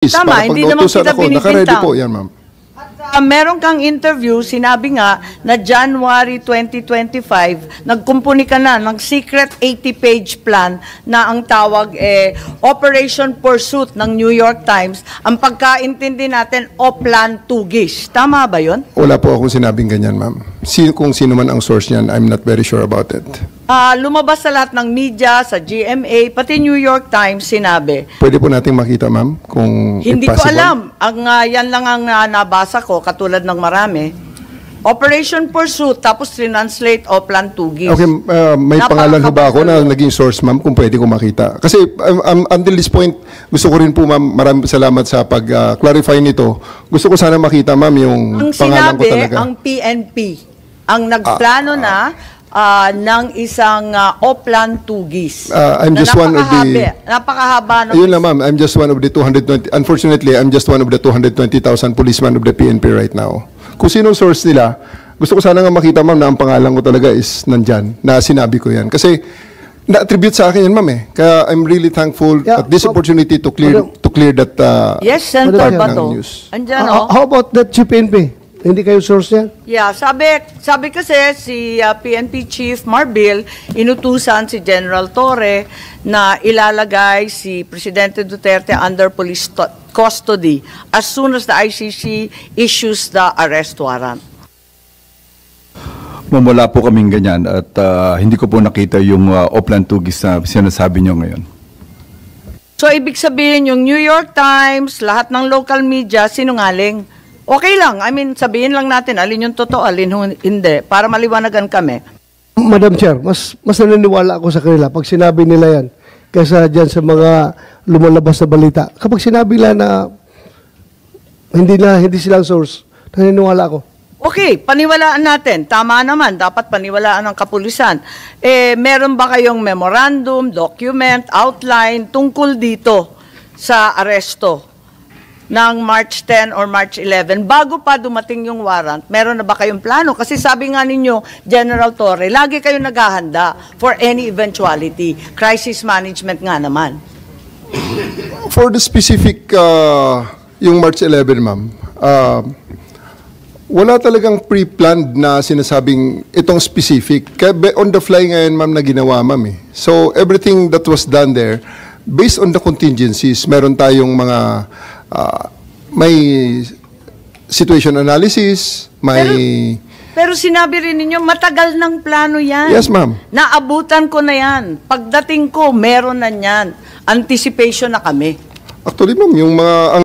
Tama, hindi naman kita Naka-ready binibintang. po yan, ma'am. Meron kang interview, sinabi nga na January 2025, nagkumpuni ka na ng secret 80-page plan na ang tawag Operation Pursuit ng New York Times. Ang pagkaintindi natin, Oplan Tugis. Tama ba yun? Wala po akong sinabing ganyan, ma'am. Kung sino man ang source niyan, I'm not very sure about it. Lumabas sa lahat ng media, sa GMA, pati New York Times sinabi. Pwede po nating makita, ma'am, kung Hindi if ko possible. alam. Yan lang ang nabasa ko, katulad ng marami. Operation Pursuit, tapos translate Oplan Tugis. Okay, may pangalan ho ba ako na naging source, ma'am, kung pwede ko makita? Kasi until this point, gusto ko rin po, ma'am, maraming salamat sa pag-clarify nito. Gusto ko sana makita, ma'am, yung ang pangalan ko sinabi, talaga. ang PNP, ang nagplano na ng isang Oplan Tugis. I'm just one of the... Napakahaba. Ayun lang, ma'am. I'm just one of the 220... Unfortunately, I'm just one of the 220,000 policemen of the PNP right now. Kung sinong source nila, gusto ko sana nga makita, ma'am, na ang pangalan ko talaga is nandyan, na sinabi ko yan. Kasi na-attribute sa akin yan, ma'am, eh. Kaya I'm really thankful at this opportunity to clear that Yes, Senator part Bato. ng news. Andyan, How about that Chief PNP? Hindi kayo source yan? Yeah, sabi kasi si PNP Chief Marbil, inutusan si General Torre na ilalagay si Presidente Duterte under police custody as soon as the ICC issues the arrest warrant. Wala po kaming ganyan at hindi ko po nakita yung Oplan Tugis na sinasabi nyo ngayon. So, ibig sabihin yung New York Times, lahat ng local media, sinungaling. Okay lang. I mean, sabihin lang natin alin yung totoo, alin hindi, para maliwanagan kami. Madam Chair, mas naniniwala ako sa kanila pag sinabi nila yan kaysa dyan sa mga lumalabas na balita. Kapag sinabi nila na hindi silang source, naniniwala ako. Okay, paniwalaan natin. Tama naman, dapat paniwalaan ng kapulisan. Meron ba kayong memorandum, document, outline tungkol dito sa aresto ng March 10 or March 11, bago pa dumating yung warrant, meron na ba kayong plano? Kasi sabi nga ninyo, General Torre, lagi kayong naghahanda for any eventuality. Crisis management nga naman. For the specific, yung March 11, ma'am, wala talagang pre-planned na sinasabing itong specific. Kaya on the fly ngayon, ma'am, na ginawa, ma'am. So everything that was done there, based on the contingencies, meron tayong mga may situation analysis, may... Pero sinabi rin ninyo, matagal ng plano yan. Yes, ma'am. Naabutan ko na yan. Pagdating ko, meron na yan. Anticipation na kami. Actually, ma'am, yung mga...